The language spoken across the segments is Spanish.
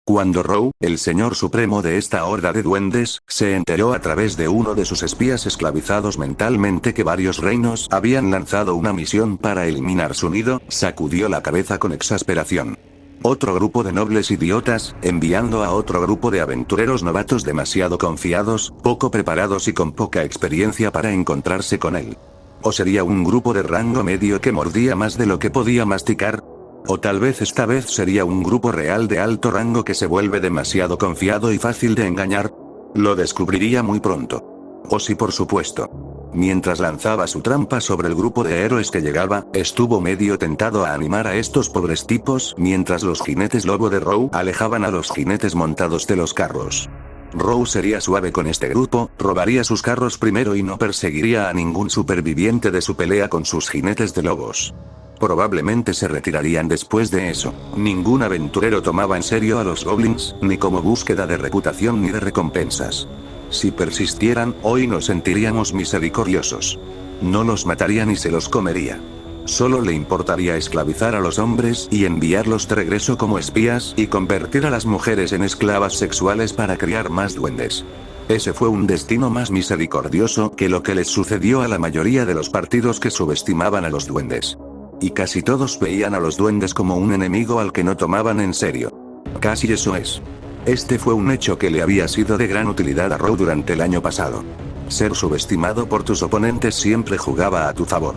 Cuando Row, el señor supremo de esta horda de duendes, se enteró a través de uno de sus espías esclavizados mentalmente que varios reinos habían lanzado una misión para eliminar su nido, sacudió la cabeza con exasperación. Otro grupo de nobles idiotas, enviando a otro grupo de aventureros novatos demasiado confiados, poco preparados y con poca experiencia para encontrarse con él. ¿O sería un grupo de rango medio que mordía más de lo que podía masticar? O tal vez esta vez sería un grupo real de alto rango que se vuelve demasiado confiado y fácil de engañar. Lo descubriría muy pronto. O sí, por supuesto. Mientras lanzaba su trampa sobre el grupo de héroes que llegaba, estuvo medio tentado a animar a estos pobres tipos mientras los jinetes lobo de Row alejaban a los jinetes montados de los carros. Row sería suave con este grupo, robaría sus carros primero y no perseguiría a ningún superviviente de su pelea con sus jinetes de lobos. Probablemente se retirarían después de eso. Ningún aventurero tomaba en serio a los goblins, ni como búsqueda de reputación ni de recompensas. Si persistieran, hoy nos sentiríamos misericordiosos. No los mataría ni se los comería. Solo le importaría esclavizar a los hombres y enviarlos de regreso como espías y convertir a las mujeres en esclavas sexuales para criar más duendes. Ese fue un destino más misericordioso que lo que les sucedió a la mayoría de los partidos que subestimaban a los duendes. Y casi todos veían a los duendes como un enemigo al que no tomaban en serio. Casi eso es. Este fue un hecho que le había sido de gran utilidad a Row durante el año pasado. Ser subestimado por tus oponentes siempre jugaba a tu favor.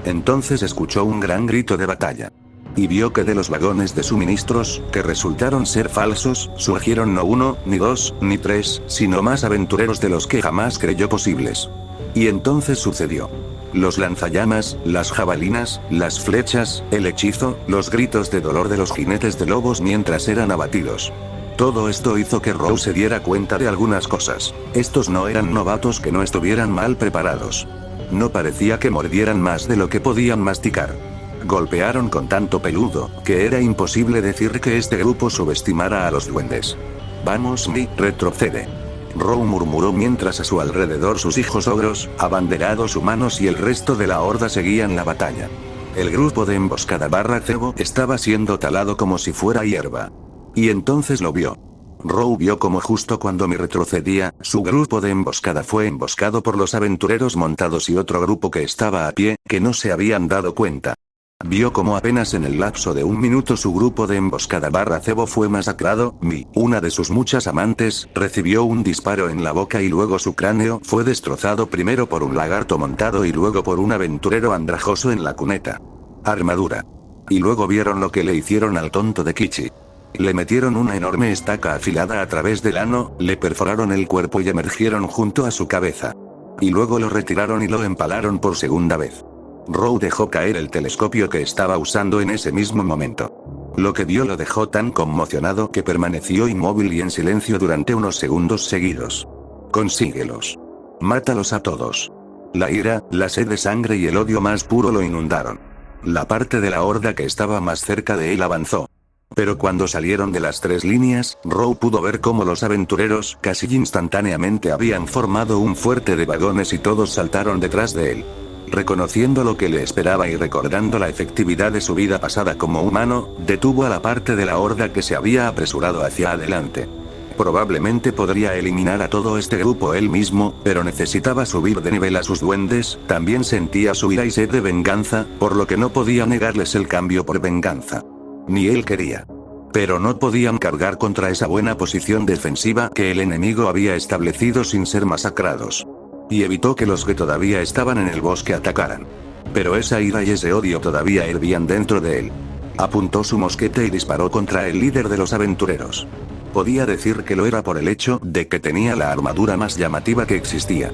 Entonces escuchó un gran grito de batalla. Y vio que de los vagones de suministros, que resultaron ser falsos, surgieron no uno, ni dos, ni tres, sino más aventureros de los que jamás creyó posibles. Y entonces sucedió. Los lanzallamas, las jabalinas, las flechas, el hechizo, los gritos de dolor de los jinetes de lobos mientras eran abatidos. Todo esto hizo que Row se diera cuenta de algunas cosas. Estos no eran novatos que no estuvieran mal preparados. No parecía que mordieran más de lo que podían masticar. Golpearon con tanto peludo, que era imposible decir que este grupo subestimara a los duendes. Vamos, retrocede. Row murmuró mientras a su alrededor sus hijos ogros, abanderados humanos y el resto de la horda seguían la batalla. El grupo de emboscada cebo estaba siendo talado como si fuera hierba. Y entonces lo vio. Row vio como justo cuando retrocedía, su grupo de emboscada fue emboscado por los aventureros montados y otro grupo que estaba a pie, que no se habían dado cuenta. Vio como apenas en el lapso de un minuto su grupo de emboscada cebo fue masacrado. Una de sus muchas amantes, recibió un disparo en la boca y luego su cráneo fue destrozado primero por un lagarto montado y luego por un aventurero andrajoso en la cuneta. Armadura. Y luego vieron lo que le hicieron al tonto de Kichi. Le metieron una enorme estaca afilada a través del ano, le perforaron el cuerpo y emergieron junto a su cabeza. Y luego lo retiraron y lo empalaron por segunda vez. Row dejó caer el telescopio que estaba usando en ese mismo momento. Lo que vio lo dejó tan conmocionado que permaneció inmóvil y en silencio durante unos segundos seguidos. Consíguelos. Mátalos a todos. La ira, la sed de sangre y el odio más puro lo inundaron. La parte de la horda que estaba más cerca de él avanzó. Pero cuando salieron de las tres líneas, Row pudo ver cómo los aventureros casi instantáneamente habían formado un fuerte de vagones y todos saltaron detrás de él. Reconociendo lo que le esperaba y recordando la efectividad de su vida pasada como humano, detuvo a la parte de la horda que se había apresurado hacia adelante. Probablemente podría eliminar a todo este grupo él mismo, pero necesitaba subir de nivel a sus duendes, también sentía su ira y sed de venganza, por lo que no podía negarles el cambio por venganza. Ni él quería. Pero no podían cargar contra esa buena posición defensiva que el enemigo había establecido sin ser masacrados. Y evitó que los que todavía estaban en el bosque atacaran. Pero esa ira y ese odio todavía hervían dentro de él. Apuntó su mosquete y disparó contra el líder de los aventureros. Podía decir que lo era por el hecho de que tenía la armadura más llamativa que existía.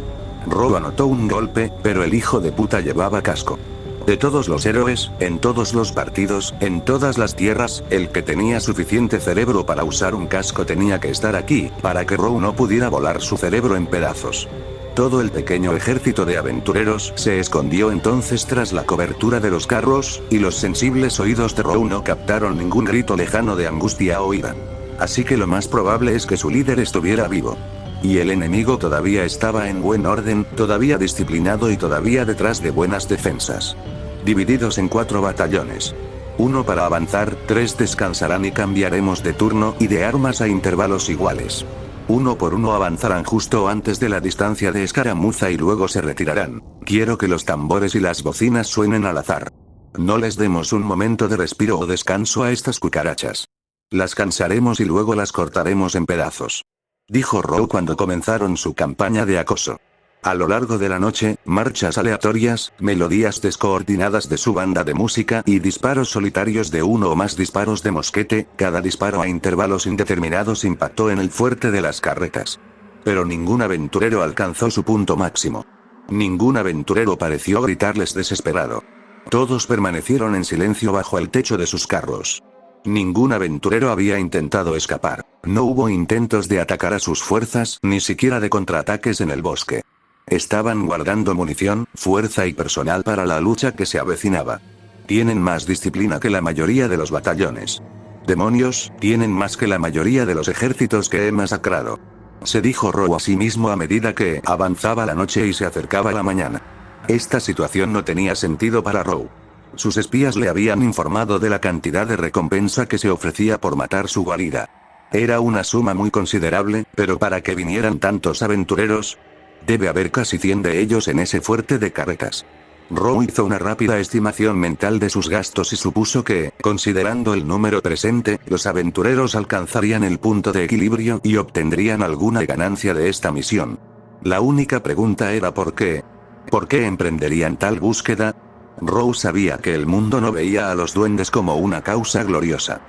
Row anotó un golpe, pero el hijo de puta llevaba casco. De todos los héroes, en todos los partidos, en todas las tierras, el que tenía suficiente cerebro para usar un casco tenía que estar aquí, para que Row no pudiera volar su cerebro en pedazos. Todo el pequeño ejército de aventureros se escondió entonces tras la cobertura de los carros, y los sensibles oídos de Row no captaron ningún grito lejano de angustia o ira. Así que lo más probable es que su líder estuviera vivo. Y el enemigo todavía estaba en buen orden, todavía disciplinado y todavía detrás de buenas defensas. Divididos en 4 batallones. 1 para avanzar, 3 descansarán y cambiaremos de turno y de armas a intervalos iguales. 1 por 1 avanzarán justo antes de la distancia de escaramuza y luego se retirarán. Quiero que los tambores y las bocinas suenen al azar. No les demos un momento de respiro o descanso a estas cucarachas. Las cansaremos y luego las cortaremos en pedazos. Dijo Row cuando comenzaron su campaña de acoso. A lo largo de la noche, marchas aleatorias, melodías descoordinadas de su banda de música y disparos solitarios de uno o más disparos de mosquete, cada disparo a intervalos indeterminados impactó en el fuerte de las carretas. Pero ningún aventurero alcanzó su punto máximo. Ningún aventurero pareció gritarles desesperado. Todos permanecieron en silencio bajo el techo de sus carros. Ningún aventurero había intentado escapar. No hubo intentos de atacar a sus fuerzas, ni siquiera de contraataques en el bosque. Estaban guardando munición, fuerza y personal para la lucha que se avecinaba. Tienen más disciplina que la mayoría de los batallones. Demonios, tienen más que la mayoría de los ejércitos que he masacrado. Se dijo Row a sí mismo a medida que avanzaba la noche y se acercaba la mañana. Esta situación no tenía sentido para Row. Sus espías le habían informado de la cantidad de recompensa que se ofrecía por matar su guarida. Era una suma muy considerable, pero para que vinieran tantos aventureros, debe haber casi 100 de ellos en ese fuerte de carretas. Row hizo una rápida estimación mental de sus gastos y supuso que, considerando el número presente, los aventureros alcanzarían el punto de equilibrio y obtendrían alguna ganancia de esta misión. La única pregunta era ¿por qué? ¿Por qué emprenderían tal búsqueda? Row sabía que el mundo no veía a los duendes como una causa gloriosa.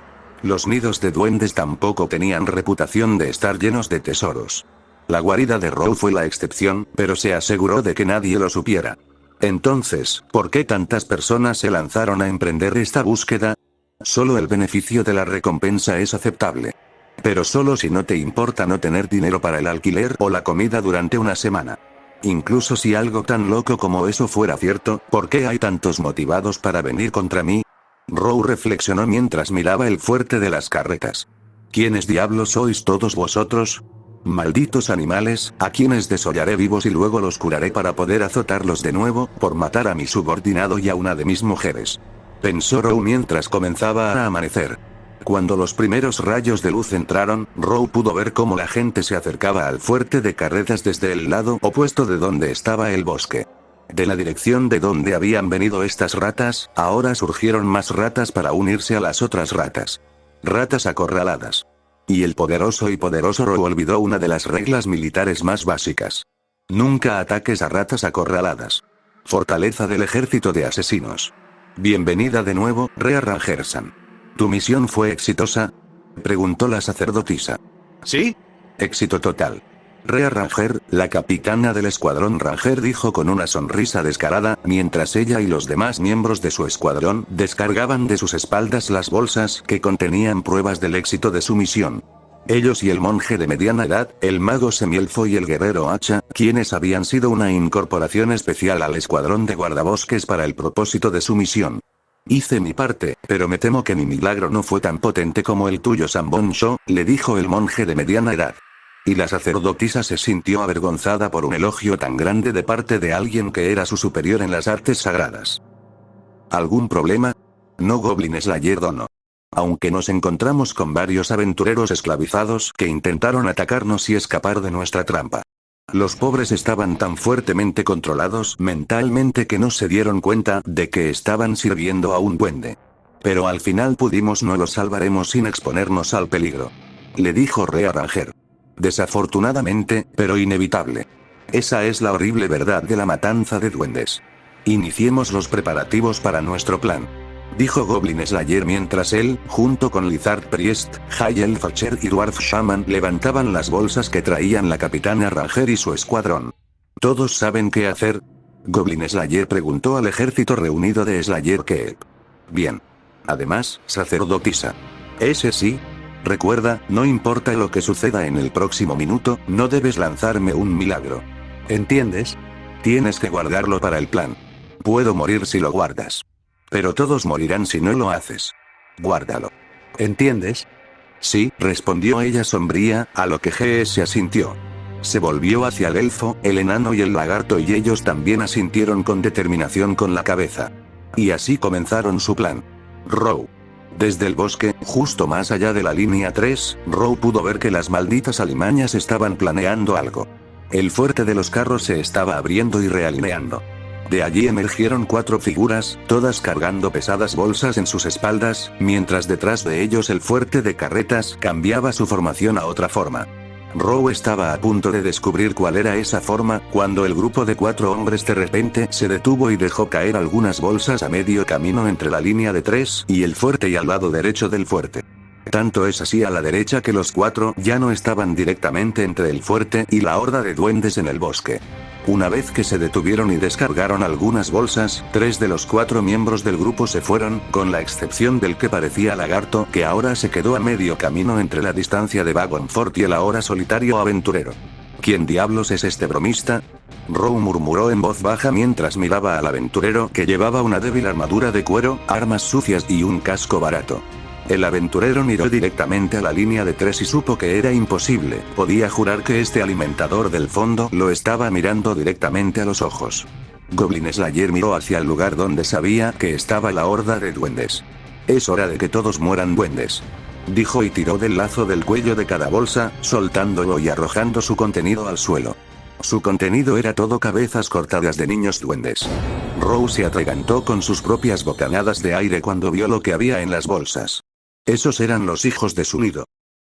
Los nidos de duendes tampoco tenían reputación de estar llenos de tesoros. La guarida de Row fue la excepción, pero se aseguró de que nadie lo supiera. Entonces, ¿por qué tantas personas se lanzaron a emprender esta búsqueda? Solo el beneficio de la recompensa es aceptable. Pero solo si no te importa no tener dinero para el alquiler o la comida durante una semana. Incluso si algo tan loco como eso fuera cierto, ¿por qué hay tantos motivados para venir contra mí? Row reflexionó mientras miraba el fuerte de las carretas. ¿Quiénes diablos sois todos vosotros? Malditos animales, a quienes desollaré vivos y luego los curaré para poder azotarlos de nuevo, por matar a mi subordinado y a una de mis mujeres. Pensó Row mientras comenzaba a amanecer. Cuando los primeros rayos de luz entraron, Row pudo ver cómo la gente se acercaba al fuerte de carretas desde el lado opuesto de donde estaba el bosque. De la dirección de donde habían venido estas ratas, ahora surgieron más ratas para unirse a las otras ratas. Ratas acorraladas. Y el poderoso Row olvidó una de las reglas militares más básicas. Nunca ataques a ratas acorraladas. Fortaleza del ejército de asesinos. Bienvenida de nuevo, Rea Rangersan. ¿Tu misión fue exitosa? Preguntó la sacerdotisa. ¿Sí? Éxito total. Rea Ranger, la capitana del escuadrón Ranger, dijo con una sonrisa descarada, mientras ella y los demás miembros de su escuadrón descargaban de sus espaldas las bolsas que contenían pruebas del éxito de su misión. Ellos y el monje de mediana edad, el mago semielfo y el guerrero hacha, quienes habían sido una incorporación especial al escuadrón de guardabosques para el propósito de su misión. Hice mi parte, pero me temo que mi milagro no fue tan potente como el tuyo, Sambonsho, le dijo el monje de mediana edad. Y la sacerdotisa se sintió avergonzada por un elogio tan grande de parte de alguien que era su superior en las artes sagradas. ¿Algún problema? No, Goblin Slayer Dono. Aunque nos encontramos con varios aventureros esclavizados que intentaron atacarnos y escapar de nuestra trampa. Los pobres estaban tan fuertemente controlados mentalmente que no se dieron cuenta de que estaban sirviendo a un duende. Pero al final pudimos, no los salvaremos sin exponernos al peligro. Le dijo Rea Ranger. Desafortunadamente, pero inevitable. Esa es la horrible verdad de la matanza de duendes. Iniciemos los preparativos para nuestro plan. Dijo Goblin Slayer mientras él, junto con Lizard Priest, High Elf Archer y Dwarf Shaman levantaban las bolsas que traían la capitana Ranger y su escuadrón. ¿Todos saben qué hacer? Goblin Slayer preguntó al ejército reunido de Slayer Keep. Bien. Además, sacerdotisa. Ese sí. Recuerda, no importa lo que suceda en el próximo minuto, no debes lanzarme un milagro. ¿Entiendes? Tienes que guardarlo para el plan. Puedo morir si lo guardas. Pero todos morirán si no lo haces. Guárdalo. ¿Entiendes? Sí, respondió ella sombría, a lo que GS asintió. Se volvió hacia el elfo, el enano y el lagarto y ellos también asintieron con determinación con la cabeza. Y así comenzaron su plan. Row. Desde el bosque, justo más allá de la línea 3, Row pudo ver que las malditas alimañas estaban planeando algo. El fuerte de los carros se estaba abriendo y realineando. De allí emergieron 4 figuras, todas cargando pesadas bolsas en sus espaldas, mientras detrás de ellos el fuerte de carretas cambiaba su formación a otra forma. Row estaba a punto de descubrir cuál era esa forma, cuando el grupo de 4 hombres de repente se detuvo y dejó caer algunas bolsas a medio camino entre la línea de 3 y el fuerte y al lado derecho del fuerte. Tanto es así a la derecha que los 4 ya no estaban directamente entre el fuerte y la horda de duendes en el bosque. Una vez que se detuvieron y descargaron algunas bolsas, 3 de los 4 miembros del grupo se fueron, con la excepción del que parecía lagarto, que ahora se quedó a medio camino entre la distancia de Vagonfort y el ahora solitario aventurero. ¿Quién diablos es este bromista? Row murmuró en voz baja mientras miraba al aventurero que llevaba una débil armadura de cuero, armas sucias y un casco barato. El aventurero miró directamente a la línea de 3 y supo que era imposible, podía jurar que este alimentador del fondo lo estaba mirando directamente a los ojos. Goblin Slayer miró hacia el lugar donde sabía que estaba la horda de duendes. Es hora de que todos mueran duendes, dijo y tiró del lazo del cuello de cada bolsa, soltándolo y arrojando su contenido al suelo. Su contenido era todo cabezas cortadas de niños duendes. Row se atragantó con sus propias bocanadas de aire cuando vio lo que había en las bolsas. Esos eran los hijos de su nido.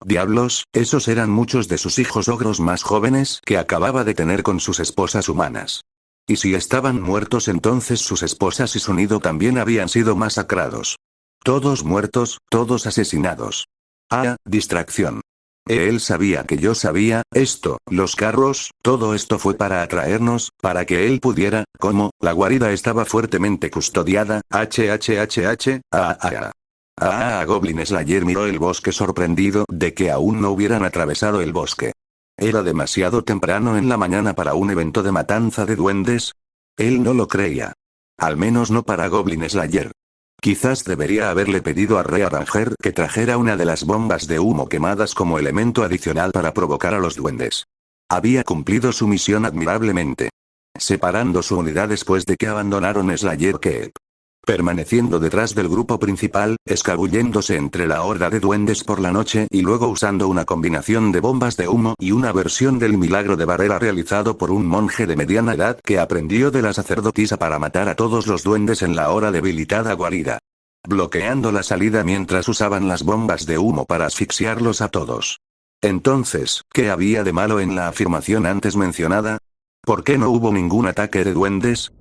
Diablos, esos eran muchos de sus hijos ogros más jóvenes que acababa de tener con sus esposas humanas. Y si estaban muertos, entonces sus esposas y su nido también habían sido masacrados. Todos muertos, todos asesinados. Ah, distracción. Él sabía que yo sabía, esto, los carros, todo esto fue para atraernos, para que él pudiera, como, la guarida estaba fuertemente custodiada, Goblin Slayer miró el bosque sorprendido de que aún no hubieran atravesado el bosque. ¿Era demasiado temprano en la mañana para un evento de matanza de duendes? Él no lo creía. Al menos no para Goblin Slayer. Quizás debería haberle pedido a Rea Ranger que trajera una de las bombas de humo quemadas como elemento adicional para provocar a los duendes. Había cumplido su misión admirablemente. Separando su unidad después de que abandonaron Slayer Keep. Permaneciendo detrás del grupo principal, escabulléndose entre la horda de duendes por la noche y luego usando una combinación de bombas de humo y una versión del milagro de barrera realizado por un monje de mediana edad que aprendió de la sacerdotisa para matar a todos los duendes en la ahora debilitada guarida. Bloqueando la salida mientras usaban las bombas de humo para asfixiarlos a todos. Entonces, ¿qué había de malo en la afirmación antes mencionada? ¿Por qué no hubo ningún ataque de duendes?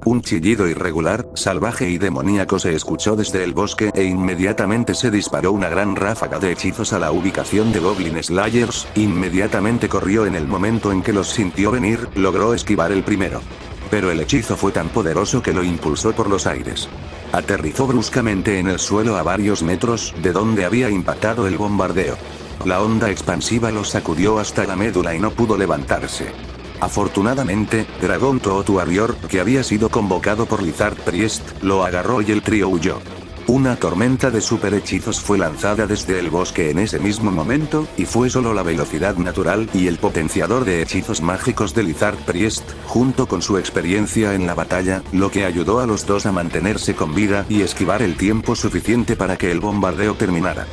Un chillido irregular, salvaje y demoníaco se escuchó desde el bosque e inmediatamente se disparó una gran ráfaga de hechizos a la ubicación de Goblin Slayers. Inmediatamente corrió en el momento en que los sintió venir, logró esquivar el primero. Pero el hechizo fue tan poderoso que lo impulsó por los aires. Aterrizó bruscamente en el suelo a varios metros de donde había impactado el bombardeo. La onda expansiva lo sacudió hasta la médula y no pudo levantarse. Afortunadamente, Dragon Toad Warrior, que había sido convocado por Lizard Priest, lo agarró y el trío huyó. Una tormenta de superhechizos fue lanzada desde el bosque en ese mismo momento, y fue solo la velocidad natural y el potenciador de hechizos mágicos de Lizard Priest, junto con su experiencia en la batalla, lo que ayudó a los dos a mantenerse con vida y esquivar el tiempo suficiente para que el bombardeo terminara.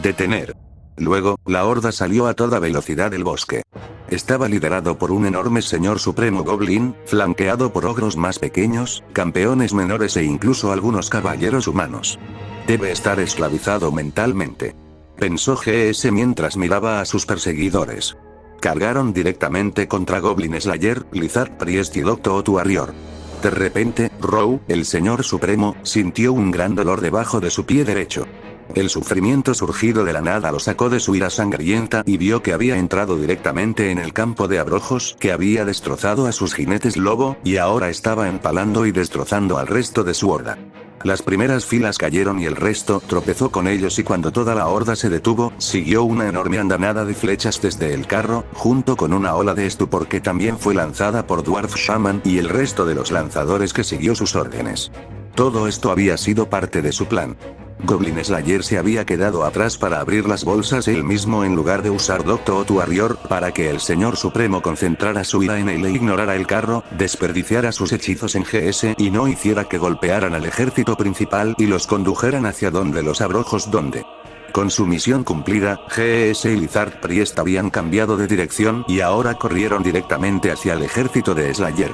Detener. Luego, la horda salió a toda velocidad del bosque. Estaba liderado por un enorme señor supremo goblin, flanqueado por ogros más pequeños, campeones menores e incluso algunos caballeros humanos. Debe estar esclavizado mentalmente, pensó GS mientras miraba a sus perseguidores. Cargaron directamente contra Goblin Slayer, Lizard Priest y Dr. Warrior. De repente, Row, el señor supremo, sintió un gran dolor debajo de su pie derecho. El sufrimiento surgido de la nada lo sacó de su ira sangrienta y vio que había entrado directamente en el campo de abrojos que había destrozado a sus jinetes lobo, y ahora estaba empalando y destrozando al resto de su horda. Las primeras filas cayeron y el resto tropezó con ellos, y cuando toda la horda se detuvo, siguió una enorme andanada de flechas desde el carro, junto con una ola de estupor que también fue lanzada por Dwarf Shaman y el resto de los lanzadores que siguió sus órdenes. Todo esto había sido parte de su plan. Goblin Slayer se había quedado atrás para abrir las bolsas él mismo en lugar de usar Doctor Warrior para que el Señor Supremo concentrara su ira en él e ignorara el carro, desperdiciara sus hechizos en GS y no hiciera que golpearan al ejército principal y los condujeran hacia donde los abrojos donde. Con su misión cumplida, GS y Lizard Priest habían cambiado de dirección y ahora corrieron directamente hacia el ejército de Slayer.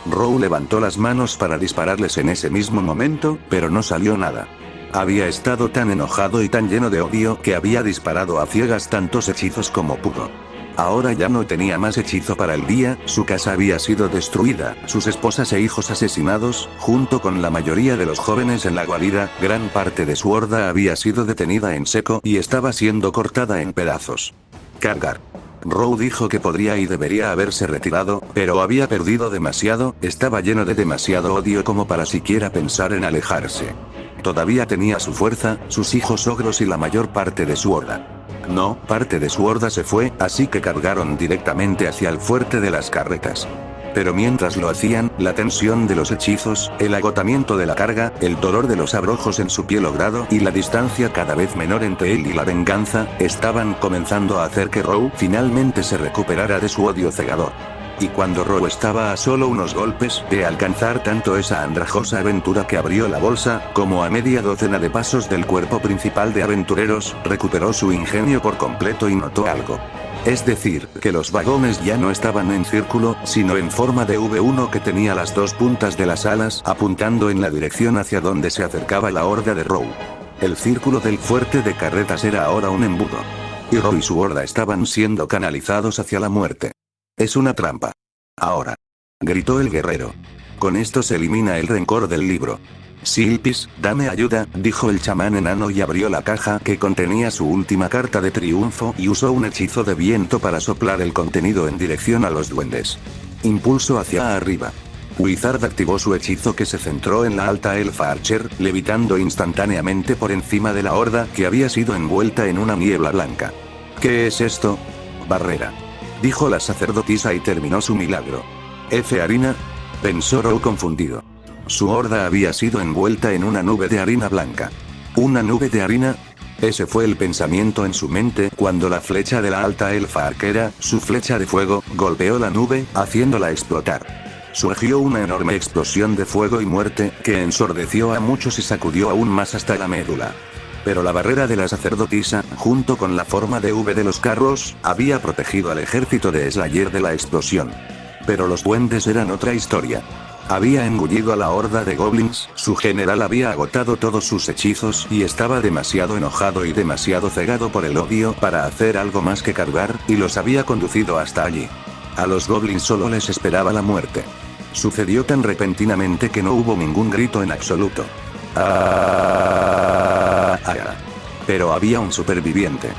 Row levantó las manos para dispararles en ese mismo momento, pero no salió nada. Había estado tan enojado y tan lleno de odio que había disparado a ciegas tantos hechizos como pudo. Ahora ya no tenía más hechizo para el día, su casa había sido destruida, sus esposas e hijos asesinados, junto con la mayoría de los jóvenes en la guarida, gran parte de su horda había sido detenida en seco y estaba siendo cortada en pedazos. Cargar. Row dijo que podría y debería haberse retirado, pero había perdido demasiado, estaba lleno de demasiado odio como para siquiera pensar en alejarse. Todavía tenía su fuerza, sus hijos ogros y la mayor parte de su horda. No, parte de su horda se fue, así que cargaron directamente hacia el fuerte de las carretas. Pero mientras lo hacían, la tensión de los hechizos, el agotamiento de la carga, el dolor de los abrojos en su pie logrado y la distancia cada vez menor entre él y la venganza, estaban comenzando a hacer que Row finalmente se recuperara de su odio cegador. Y cuando Row estaba a solo unos golpes de alcanzar tanto esa andrajosa aventura que abrió la bolsa, como a media docena de pasos del cuerpo principal de aventureros, recuperó su ingenio por completo y notó algo. Es decir, que los vagones ya no estaban en círculo, sino en forma de V1 que tenía las dos puntas de las alas apuntando en la dirección hacia donde se acercaba la horda de Row. El círculo del fuerte de carretas era ahora un embudo. Y Row y su horda estaban siendo canalizados hacia la muerte. Es una trampa. Ahora. Gritó el guerrero. Con esto se elimina el rencor del libro. Silpis, dame ayuda, dijo el chamán enano y abrió la caja que contenía su última carta de triunfo y usó un hechizo de viento para soplar el contenido en dirección a los duendes. Impulso hacia arriba. Wizard activó su hechizo que se centró en la alta elfa Archer, levitando instantáneamente por encima de la horda que había sido envuelta en una niebla blanca. ¿Qué es esto? Barrera. Dijo la sacerdotisa y terminó su milagro. ¿F harina? Pensó Row confundido. Su horda había sido envuelta en una nube de harina blanca. ¿Una nube de harina? Ese fue el pensamiento en su mente cuando la flecha de la alta elfa arquera, su flecha de fuego, golpeó la nube, haciéndola explotar. Surgió una enorme explosión de fuego y muerte, que ensordeció a muchos y sacudió aún más hasta la médula. Pero la barrera de la sacerdotisa, junto con la forma de V de los carros, había protegido al ejército de Slayer de la explosión. Pero los duendes eran otra historia. Había engullido a la horda de goblins, su general había agotado todos sus hechizos y estaba demasiado enojado y demasiado cegado por el odio para hacer algo más que cargar, y los había conducido hasta allí. A los goblins solo les esperaba la muerte. Sucedió tan repentinamente que no hubo ningún grito en absoluto. Pero había un superviviente.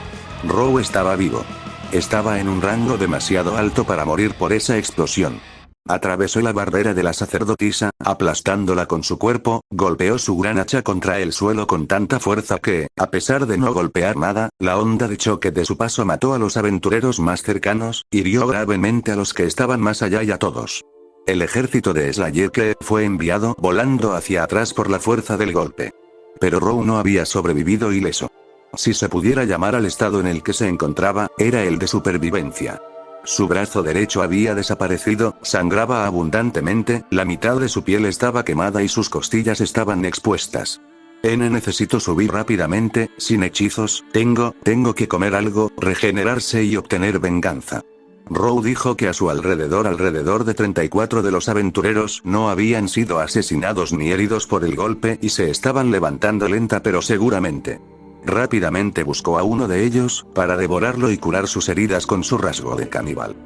Row estaba vivo. Estaba en un rango demasiado alto para morir por esa explosión. Atravesó la barrera de la sacerdotisa, aplastándola con su cuerpo, golpeó su gran hacha contra el suelo con tanta fuerza que, a pesar de no golpear nada, la onda de choque de su paso mató a los aventureros más cercanos, hirió gravemente a los que estaban más allá y a todos. El ejército de Slayer que fue enviado volando hacia atrás por la fuerza del golpe. Pero Row no había sobrevivido ileso. Si se pudiera llamar al estado en el que se encontraba, era el de supervivencia. Su brazo derecho había desaparecido, sangraba abundantemente, la mitad de su piel estaba quemada y sus costillas estaban expuestas. Necesito subir rápidamente, sin hechizos, tengo que comer algo, regenerarse y obtener venganza. Row dijo que a su alrededor de 34 de los aventureros no habían sido asesinados ni heridos por el golpe y se estaban levantando lenta pero seguramente. Rápidamente buscó a uno de ellos, para devorarlo y curar sus heridas con su rasgo de caníbal.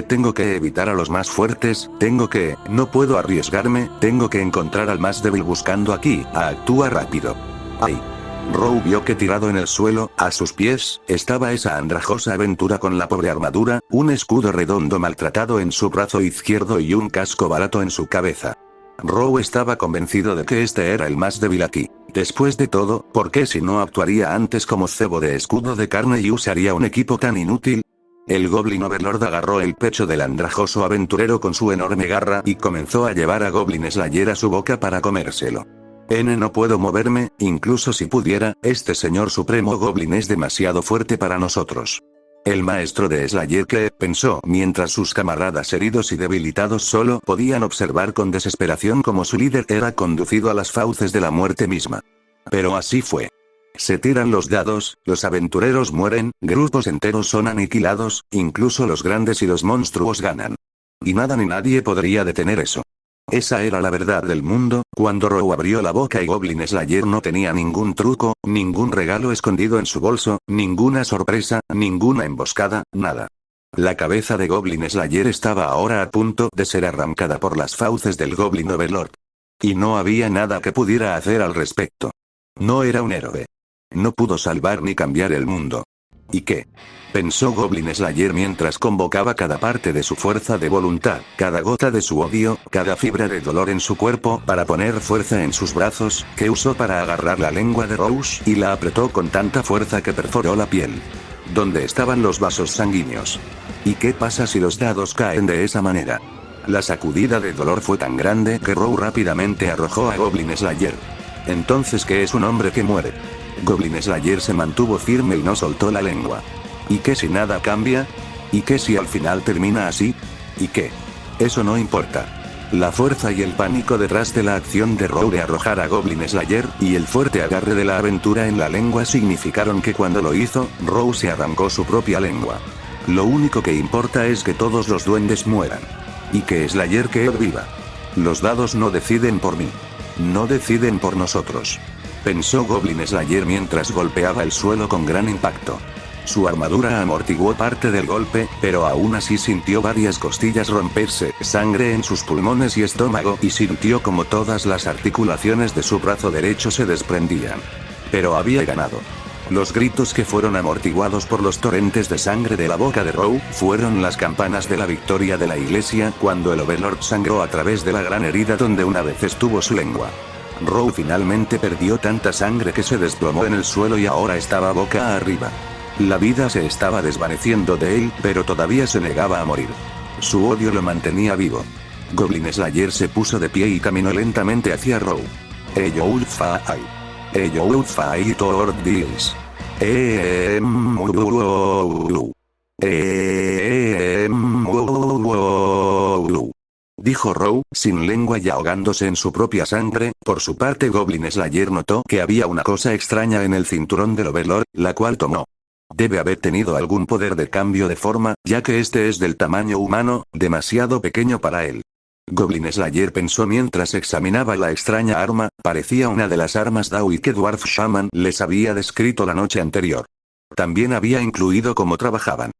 Tengo que evitar a los más fuertes, no puedo arriesgarme, tengo que encontrar al más débil buscando aquí, actúa rápido. ¡Ay! Row vio que tirado en el suelo, a sus pies, estaba esa andrajosa aventura con la pobre armadura, un escudo redondo maltratado en su brazo izquierdo y un casco barato en su cabeza. Row estaba convencido de que este era el más débil aquí. Después de todo, ¿por qué si no actuaría antes como cebo de escudo de carne y usaría un equipo tan inútil? El Goblin Overlord agarró el pecho del andrajoso aventurero con su enorme garra y comenzó a llevar a Goblin Slayer a su boca para comérselo. No puedo moverme, incluso si pudiera, este señor supremo Goblin es demasiado fuerte para nosotros. El maestro de Slayer que pensó mientras sus camaradas heridos y debilitados solo podían observar con desesperación cómo su líder era conducido a las fauces de la muerte misma. Pero así fue. Se tiran los dados, los aventureros mueren, grupos enteros son aniquilados, incluso los grandes y los monstruos ganan. Y nada ni nadie podría detener eso. Esa era la verdad del mundo. Cuando Row abrió la boca y Goblin Slayer no tenía ningún truco, ningún regalo escondido en su bolso, ninguna sorpresa, ninguna emboscada, nada. La cabeza de Goblin Slayer estaba ahora a punto de ser arrancada por las fauces del Goblin Overlord. Y no había nada que pudiera hacer al respecto. No era un héroe. No pudo salvar ni cambiar el mundo. ¿Y qué? Pensó Goblin Slayer mientras convocaba cada parte de su fuerza de voluntad, cada gota de su odio, cada fibra de dolor en su cuerpo para poner fuerza en sus brazos, que usó para agarrar la lengua de Rose y la apretó con tanta fuerza que perforó la piel. ¿Dónde estaban los vasos sanguíneos? ¿Y qué pasa si los dados caen de esa manera? La sacudida de dolor fue tan grande que Rose rápidamente arrojó a Goblin Slayer. Entonces, ¿qué es un hombre que muere? Goblin Slayer se mantuvo firme y no soltó la lengua. ¿Y qué si nada cambia? ¿Y qué si al final termina así? ¿Y qué? Eso no importa. La fuerza y el pánico detrás de la acción de Row de arrojar a Goblin Slayer, y el fuerte agarre de la aventura en la lengua significaron que cuando lo hizo, Row se arrancó su propia lengua. Lo único que importa es que todos los duendes mueran. Y que Slayer quede viva. Los dados no deciden por mí. No deciden por nosotros. Pensó Goblin Slayer mientras golpeaba el suelo con gran impacto. Su armadura amortiguó parte del golpe, pero aún así sintió varias costillas romperse, sangre en sus pulmones y estómago, y sintió como todas las articulaciones de su brazo derecho se desprendían. Pero había ganado. Los gritos que fueron amortiguados por los torrentes de sangre de la boca de Row, fueron las campanas de la victoria de la iglesia cuando el Overlord sangró a través de la gran herida donde una vez estuvo su lengua. Row finalmente perdió tanta sangre que se desplomó en el suelo y ahora estaba boca arriba. La vida se estaba desvaneciendo de él, pero todavía se negaba a morir. Su odio lo mantenía vivo. Goblin Slayer se puso de pie y caminó lentamente hacia Row. Dijo Row, sin lengua y ahogándose en su propia sangre. Por su parte Goblin Slayer notó que había una cosa extraña en el cinturón del Overlord, la cual tomó. Debe haber tenido algún poder de cambio de forma, ya que este es del tamaño humano, demasiado pequeño para él. Goblin Slayer pensó mientras examinaba la extraña arma, parecía una de las armas Dawi que Dwarf Shaman les había descrito la noche anterior. También había incluido cómo trabajaban.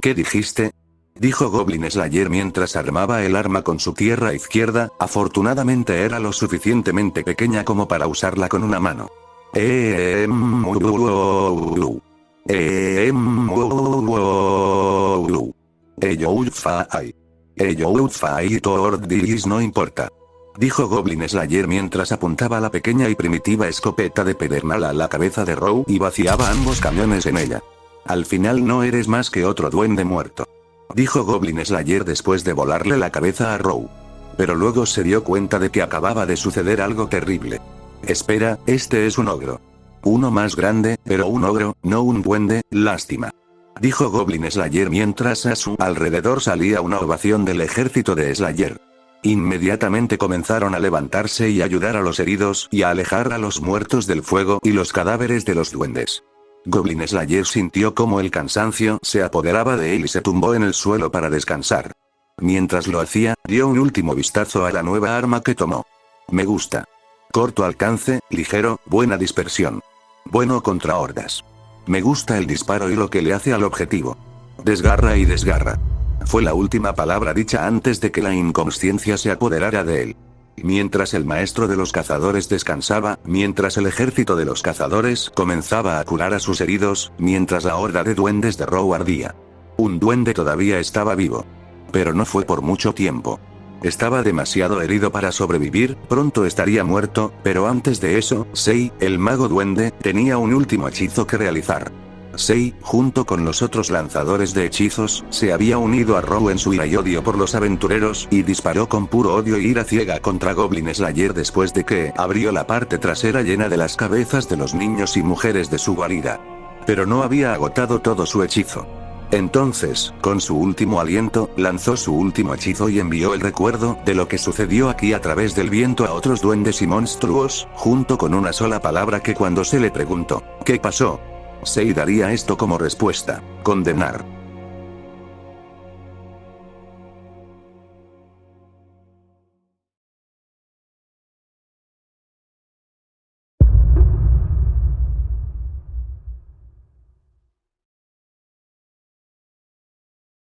¿Qué dijiste? Dijo Goblin Slayer mientras armaba el arma con su tierra izquierda, afortunadamente era lo suficientemente pequeña como para usarla con una mano. No importa. Dijo Goblin Slayer mientras apuntaba la pequeña y primitiva escopeta de pedernal a la cabeza de Row y vaciaba ambos cañones en ella. Al final no eres más que otro duende muerto. Dijo Goblin Slayer después de volarle la cabeza a Row. Pero luego se dio cuenta de que acababa de suceder algo terrible. Espera, este es un ogro. Uno más grande, pero un ogro, no un duende, lástima. Dijo Goblin Slayer mientras a su alrededor salía una ovación del ejército de Slayer. Inmediatamente comenzaron a levantarse y ayudar a los heridos y a alejar a los muertos del fuego y los cadáveres de los duendes. Goblin Slayer sintió como el cansancio se apoderaba de él y se tumbó en el suelo para descansar. Mientras lo hacía, dio un último vistazo a la nueva arma que tomó. Me gusta. Corto alcance, ligero, buena dispersión. Bueno contra hordas. Me gusta el disparo y lo que le hace al objetivo. Desgarra y desgarra. Fue la última palabra dicha antes de que la inconsciencia se apoderara de él. Mientras el maestro de los cazadores descansaba, mientras el ejército de los cazadores comenzaba a curar a sus heridos, mientras la horda de duendes de Row ardía. Un duende todavía estaba vivo. Pero no fue por mucho tiempo. Estaba demasiado herido para sobrevivir, pronto estaría muerto, pero antes de eso, Sei, el mago duende, tenía un último hechizo que realizar. Sei, junto con los otros lanzadores de hechizos, se había unido a Rou en su ira y odio por los aventureros y disparó con puro odio y ira ciega contra Goblin Slayer después de que abrió la parte trasera llena de las cabezas de los niños y mujeres de su guarida. Pero no había agotado todo su hechizo. Entonces, con su último aliento, lanzó su último hechizo y envió el recuerdo de lo que sucedió aquí a través del viento a otros duendes y monstruos, junto con una sola palabra que cuando se le preguntó, ¿qué pasó? Sei daría esto como respuesta: condenar.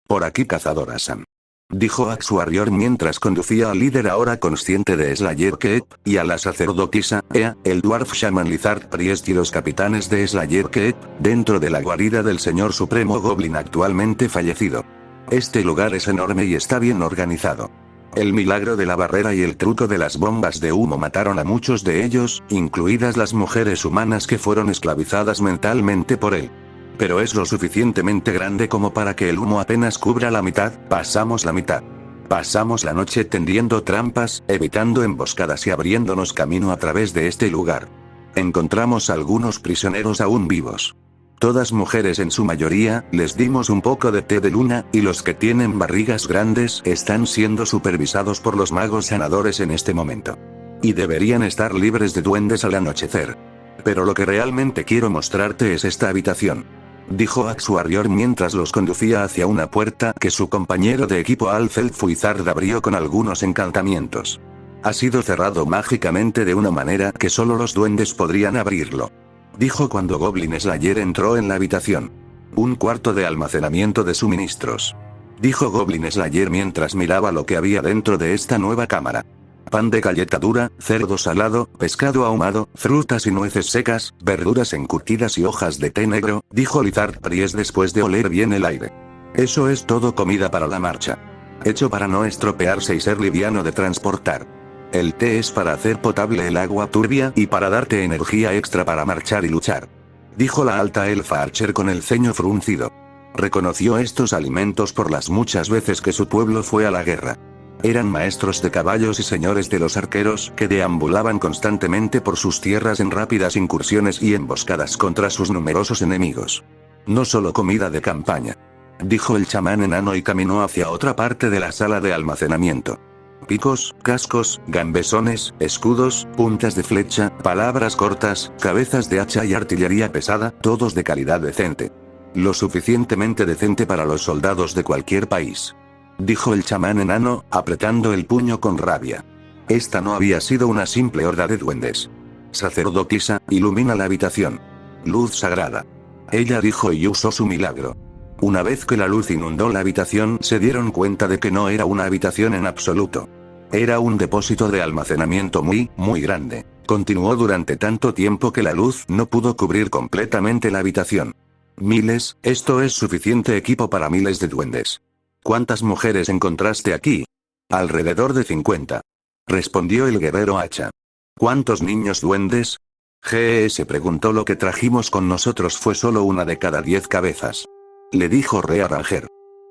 Por aquí cazadora-san. Dijo Axe Warrior mientras conducía al líder ahora consciente de Slayer Keep, y a la sacerdotisa, Ea, el Dwarf Shaman Lizard Priest y los capitanes de Slayer Keep, dentro de la guarida del Señor Supremo Goblin actualmente fallecido. Este lugar es enorme y está bien organizado. El milagro de la barrera y el truco de las bombas de humo mataron a muchos de ellos, incluidas las mujeres humanas que fueron esclavizadas mentalmente por él. Pero es lo suficientemente grande como para que el humo apenas cubra la mitad. Pasamos la mitad. Pasamos la noche tendiendo trampas, evitando emboscadas y abriéndonos camino a través de este lugar. Encontramos algunos prisioneros aún vivos. Todas mujeres en su mayoría, les dimos un poco de té de luna, y los que tienen barrigas grandes están siendo supervisados por los magos sanadores en este momento. Y deberían estar libres de duendes al anochecer. Pero lo que realmente quiero mostrarte es esta habitación. Dijo Axe Warrior mientras los conducía hacia una puerta que su compañero de equipo Alfred Fuizard abrió con algunos encantamientos. Ha sido cerrado mágicamente de una manera que solo los duendes podrían abrirlo. Dijo cuando Goblin Slayer entró en la habitación. Un cuarto de almacenamiento de suministros. Dijo Goblin Slayer mientras miraba lo que había dentro de esta nueva cámara. Pan de galleta dura, cerdo salado, pescado ahumado, frutas y nueces secas, verduras encurtidas y hojas de té negro, dijo Lizard Priest después de oler bien el aire. Eso es todo comida para la marcha. Hecho para no estropearse y ser liviano de transportar. El té es para hacer potable el agua turbia y para darte energía extra para marchar y luchar. Dijo la alta elfa Archer con el ceño fruncido. Reconoció estos alimentos por las muchas veces que su pueblo fue a la guerra. Eran maestros de caballos y señores de los arqueros que deambulaban constantemente por sus tierras en rápidas incursiones y emboscadas contra sus numerosos enemigos. No solo comida de campaña. Dijo el chamán enano y caminó hacia otra parte de la sala de almacenamiento. Picos, cascos, gambesones, escudos, puntas de flecha, palabras cortas, cabezas de hacha y artillería pesada, todos de calidad decente. Lo suficientemente decente para los soldados de cualquier país. Dijo el chamán enano, apretando el puño con rabia. Esta no había sido una simple horda de duendes. Sacerdotisa, ilumina la habitación. Luz sagrada. Ella dijo y usó su milagro. Una vez que la luz inundó la habitación, se dieron cuenta de que no era una habitación en absoluto. Era un depósito de almacenamiento muy, muy grande. Continuó durante tanto tiempo que la luz no pudo cubrir completamente la habitación. Miles, esto es suficiente equipo para miles de duendes. ¿Cuántas mujeres encontraste aquí? Alrededor de 50. Respondió el guerrero hacha. ¿Cuántos niños duendes? GS preguntó. Lo que trajimos con nosotros fue solo una de cada 10 cabezas. Le dijo Rea Ranger.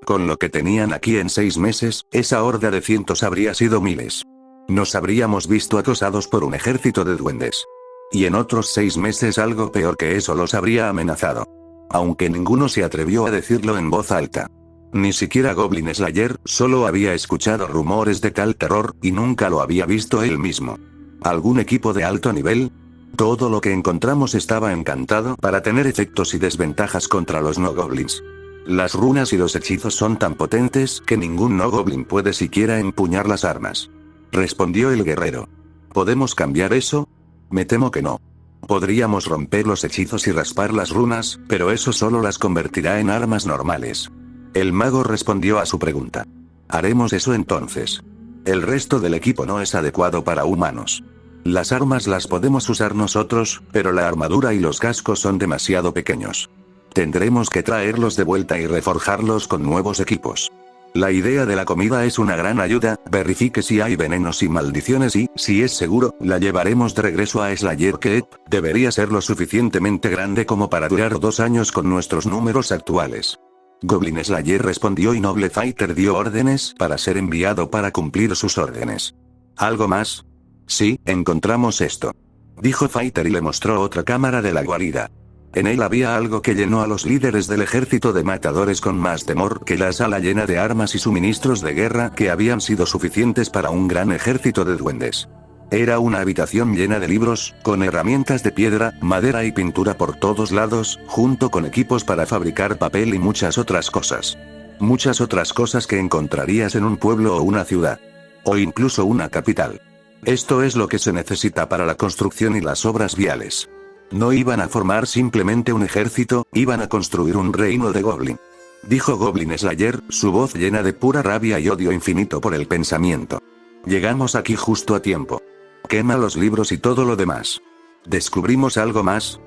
Con lo que tenían aquí en 6 meses, esa horda de cientos habría sido miles. Nos habríamos visto acosados por un ejército de duendes. Y en otros 6 meses algo peor que eso los habría amenazado. Aunque ninguno se atrevió a decirlo en voz alta. Ni siquiera Goblin Slayer solo había escuchado rumores de tal terror, y nunca lo había visto él mismo. ¿Algún equipo de alto nivel? Todo lo que encontramos estaba encantado para tener efectos y desventajas contra los no goblins. Las runas y los hechizos son tan potentes que ningún no goblin puede siquiera empuñar las armas. Respondió el guerrero. ¿Podemos cambiar eso? Me temo que no. Podríamos romper los hechizos y raspar las runas, pero eso solo las convertirá en armas normales. El mago respondió a su pregunta. Haremos eso entonces. El resto del equipo no es adecuado para humanos. Las armas las podemos usar nosotros, pero la armadura y los cascos son demasiado pequeños. Tendremos que traerlos de vuelta y reforjarlos con nuevos equipos. La idea de la comida es una gran ayuda, verifique si hay venenos y maldiciones y, si es seguro, la llevaremos de regreso a Slayer Keep, debería ser lo suficientemente grande como para durar 2 años con nuestros números actuales. Goblin Slayer respondió y Noble Fighter dio órdenes para ser enviado para cumplir sus órdenes. ¿Algo más? Sí, encontramos esto. Dijo Fighter y le mostró otra cámara de la guarida. En él había algo que llenó a los líderes del ejército de matadores con más temor que la sala llena de armas y suministros de guerra que habían sido suficientes para un gran ejército de duendes. Era una habitación llena de libros, con herramientas de piedra, madera y pintura por todos lados, junto con equipos para fabricar papel y muchas otras cosas. Muchas otras cosas que encontrarías en un pueblo o una ciudad. O incluso una capital. Esto es lo que se necesita para la construcción y las obras viales. No iban a formar simplemente un ejército, iban a construir un reino de Goblin. Dijo Goblin Slayer, su voz llena de pura rabia y odio infinito por el pensamiento. Llegamos aquí justo a tiempo. Quema los libros y todo lo demás. ¿Descubrimos algo más?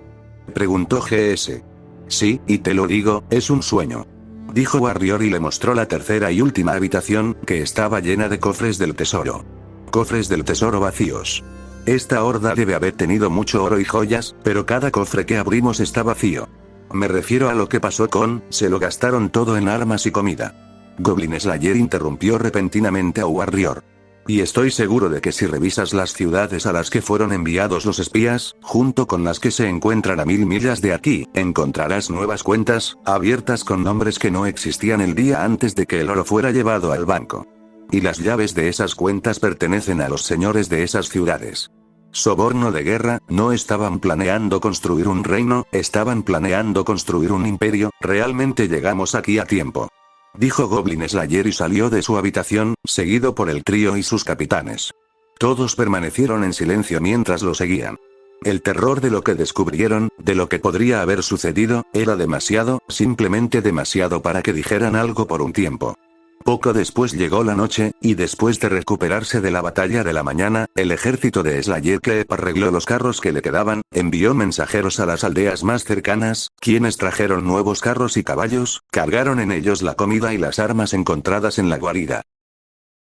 Preguntó GS. Sí, y te lo digo, es un sueño. Dijo Warrior y le mostró la tercera y última habitación, que estaba llena de cofres del tesoro. Cofres del tesoro vacíos. Esta horda debe haber tenido mucho oro y joyas, pero cada cofre que abrimos está vacío. Me refiero a lo que pasó con, se lo gastaron todo en armas y comida. Goblin Slayer interrumpió repentinamente a Warrior. Y estoy seguro de que si revisas las ciudades a las que fueron enviados los espías, junto con las que se encuentran a 1000 millas de aquí, encontrarás nuevas cuentas, abiertas con nombres que no existían el día antes de que el oro fuera llevado al banco. Y las llaves de esas cuentas pertenecen a los señores de esas ciudades. Soborno de guerra, no estaban planeando construir un reino, estaban planeando construir un imperio, realmente llegamos aquí a tiempo. Dijo Goblin Slayer y salió de su habitación, seguido por el trío y sus capitanes. Todos permanecieron en silencio mientras lo seguían. El terror de lo que descubrieron, de lo que podría haber sucedido, era demasiado, simplemente demasiado para que dijeran algo por un tiempo. Poco después llegó la noche, y después de recuperarse de la batalla de la mañana, el ejército de Slayer Keep arregló los carros que le quedaban, envió mensajeros a las aldeas más cercanas, quienes trajeron nuevos carros y caballos, cargaron en ellos la comida y las armas encontradas en la guarida.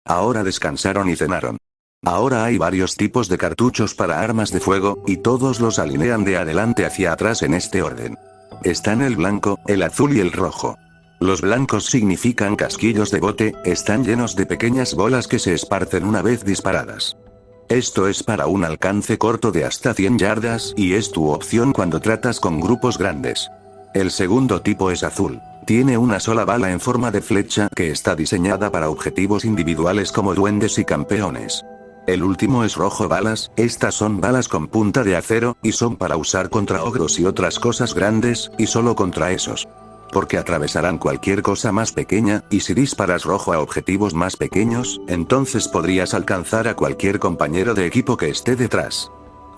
Ahora descansaron y cenaron. Ahora hay varios tipos de cartuchos para armas de fuego, y todos los alinean de adelante hacia atrás en este orden. Están el blanco, el azul y el rojo. Los blancos significan casquillos de bote, están llenos de pequeñas bolas que se esparcen una vez disparadas. Esto es para un alcance corto de hasta 100 yardas y es tu opción cuando tratas con grupos grandes. El segundo tipo es azul. Tiene una sola bala en forma de flecha que está diseñada para objetivos individuales como duendes y campeones. El último es rojo balas, estas son balas con punta de acero, y son para usar contra ogros y otras cosas grandes, y solo contra esos. Porque atravesarán cualquier cosa más pequeña, y si disparas rojo a objetivos más pequeños, entonces podrías alcanzar a cualquier compañero de equipo que esté detrás.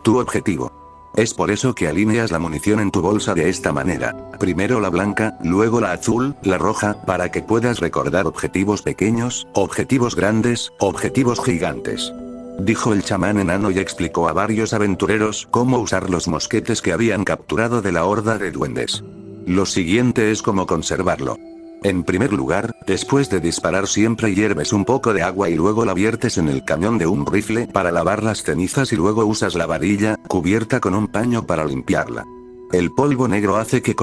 Tu objetivo. Es por eso que alineas la munición en tu bolsa de esta manera. Primero la blanca, luego la azul, la roja, para que puedas recordar objetivos pequeños, objetivos grandes, objetivos gigantes. Dijo el chamán enano y explicó a varios aventureros cómo usar los mosquetes que habían capturado de la horda de duendes. Lo siguiente es cómo conservarlo. En primer lugar, después de disparar siempre hierves un poco de agua y luego la viertes en el cañón de un rifle para lavar las cenizas y luego usas la varilla, cubierta con un paño para limpiarla. El polvo negro hace que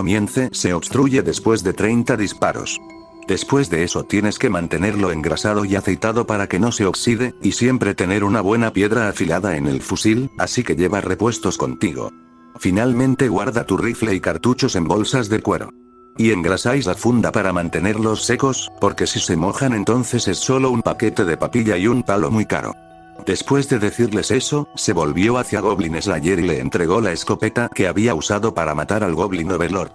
se obstruye después de 30 disparos. Después de eso tienes que mantenerlo engrasado y aceitado para que no se oxide, y siempre tener una buena piedra afilada en el fusil, así que lleva repuestos contigo. Finalmente guarda tu rifle y cartuchos en bolsas de cuero. Y engrasáis la funda para mantenerlos secos, porque si se mojan entonces es solo un paquete de papilla y un palo muy caro. Después de decirles eso, se volvió hacia Goblin Slayer y le entregó la escopeta que había usado para matar al Goblin Overlord.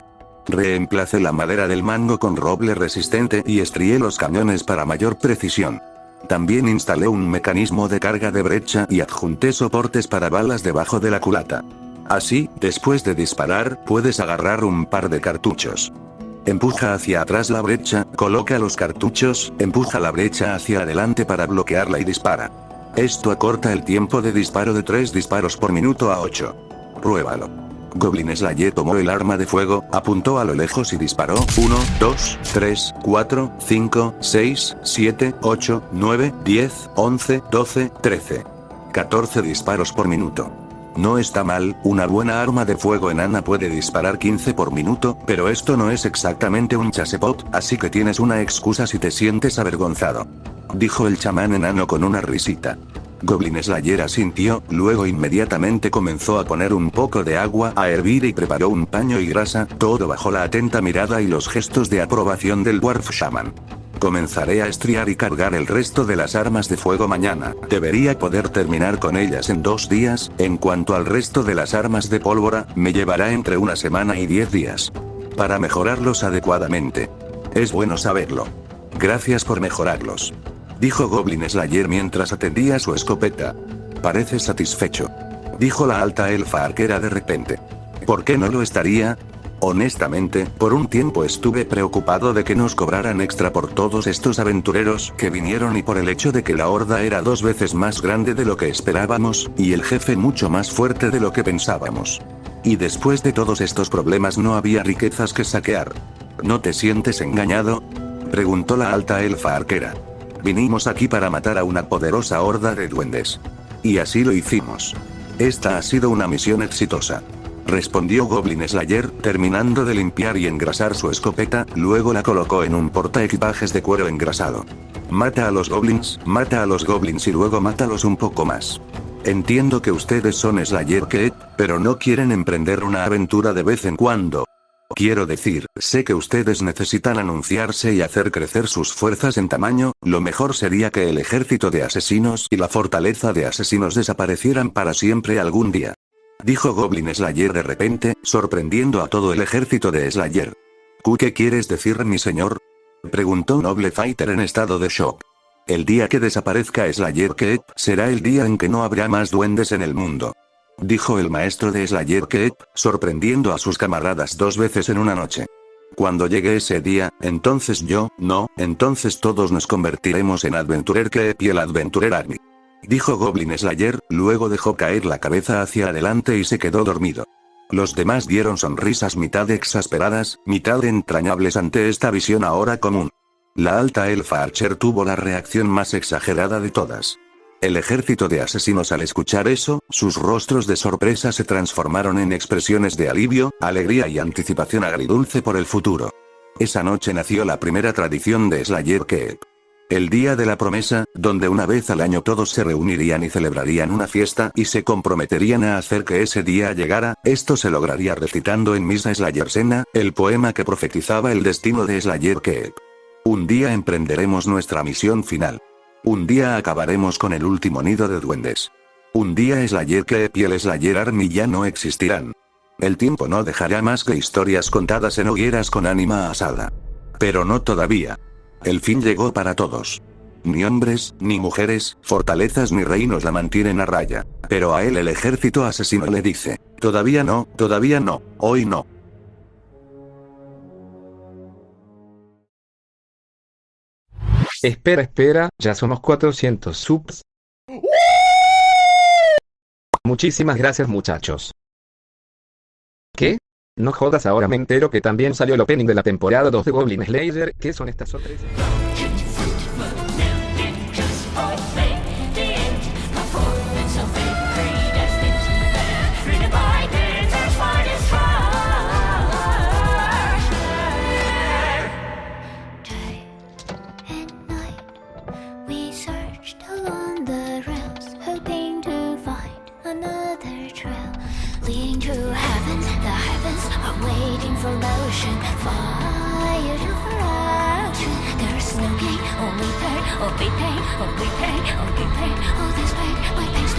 Reemplacé la madera del mango con roble resistente y estrié los cañones para mayor precisión. También instalé un mecanismo de carga de brecha y adjunté soportes para balas debajo de la culata. Así, después de disparar, puedes agarrar un par de cartuchos. Empuja hacia atrás la brecha, coloca los cartuchos, empuja la brecha hacia adelante para bloquearla y dispara. Esto acorta el tiempo de disparo de 3 disparos por minuto a 8. Pruébalo. Goblin Slayer tomó el arma de fuego, apuntó a lo lejos y disparó. 1, 2, 3, 4, 5, 6, 7, 8, 9, 10, 11, 12, 13. 14 disparos por minuto. No está mal, una buena arma de fuego enana puede disparar 15 por minuto, pero esto no es exactamente un chasepot, así que tienes una excusa si te sientes avergonzado. Dijo el chamán enano con una risita. Goblin Slayer asintió, luego inmediatamente comenzó a poner un poco de agua a hervir y preparó un paño y grasa, todo bajo la atenta mirada y los gestos de aprobación del Dwarf Shaman. Comenzaré a estriar y cargar el resto de las armas de fuego mañana, debería poder terminar con ellas en 2 días, en cuanto al resto de las armas de pólvora, me llevará entre 1 semana y 10 días. Para mejorarlos adecuadamente. Es bueno saberlo. Gracias por mejorarlos. Dijo Goblin Slayer mientras atendía su escopeta. Parece satisfecho. Dijo la alta elfa arquera de repente. ¿Por qué no lo estaría? Honestamente, por un tiempo estuve preocupado de que nos cobraran extra por todos estos aventureros que vinieron y por el hecho de que la horda era 2 veces más grande de lo que esperábamos, y el jefe mucho más fuerte de lo que pensábamos. Y después de todos estos problemas no había riquezas que saquear. ¿No te sientes engañado? Preguntó la alta elfa arquera. Vinimos aquí para matar a una poderosa horda de duendes. Y así lo hicimos. Esta ha sido una misión exitosa. Respondió Goblin Slayer, terminando de limpiar y engrasar su escopeta, luego la colocó en un portaequipajes de cuero engrasado. Mata a los goblins y luego mátalos un poco más. Entiendo que ustedes son Slayer Keep, pero no quieren emprender una aventura de vez en cuando. Quiero decir, sé que ustedes necesitan anunciarse y hacer crecer sus fuerzas en tamaño, lo mejor sería que el ejército de asesinos y la fortaleza de asesinos desaparecieran para siempre algún día. Dijo Goblin Slayer de repente, sorprendiendo a todo el ejército de Slayer. ¿Qué quieres decir, mi señor? Preguntó Noble Fighter en estado de shock. El día que desaparezca Slayer Keep, será el día en que no habrá más duendes en el mundo. Dijo el maestro de Slayer Keep, sorprendiendo a sus camaradas 2 veces en una noche. Cuando llegue ese día, entonces entonces todos nos convertiremos en Adventurer Keep y el Adventurer Army. Dijo Goblin Slayer, luego dejó caer la cabeza hacia adelante y se quedó dormido. Los demás dieron sonrisas mitad exasperadas, mitad entrañables ante esta visión ahora común. La alta elfa Archer tuvo la reacción más exagerada de todas. El ejército de asesinos al escuchar eso, sus rostros de sorpresa se transformaron en expresiones de alivio, alegría y anticipación agridulce por el futuro. Esa noche nació la primera tradición de Slayer Keep. El día de la promesa, donde una vez al año todos se reunirían y celebrarían una fiesta y se comprometerían a hacer que ese día llegara, esto se lograría recitando en Misa Slayersena, el poema que profetizaba el destino de Slayer Keep. Un día emprenderemos nuestra misión final. Un día acabaremos con el último nido de duendes. Un día Slayer Keep y el Slayer Army ya no existirán. El tiempo no dejará más que historias contadas en hogueras con ánima asada. Pero no todavía. El fin llegó para todos. Ni hombres, ni mujeres, fortalezas ni reinos la mantienen a raya. Pero a él el ejército asesino le dice, todavía no, hoy no. Espera, ya somos 400 subs. Muchísimas gracias, muchachos. ¿Qué? No jodas, ahora me entero que también salió el opening de la temporada 2 de Goblin Slayer. ¿Qué son estas sorpresas? Waiting for motion, fire for action. There's no gain, only pain, only pain, only pain, only pain. All this pain, my pain's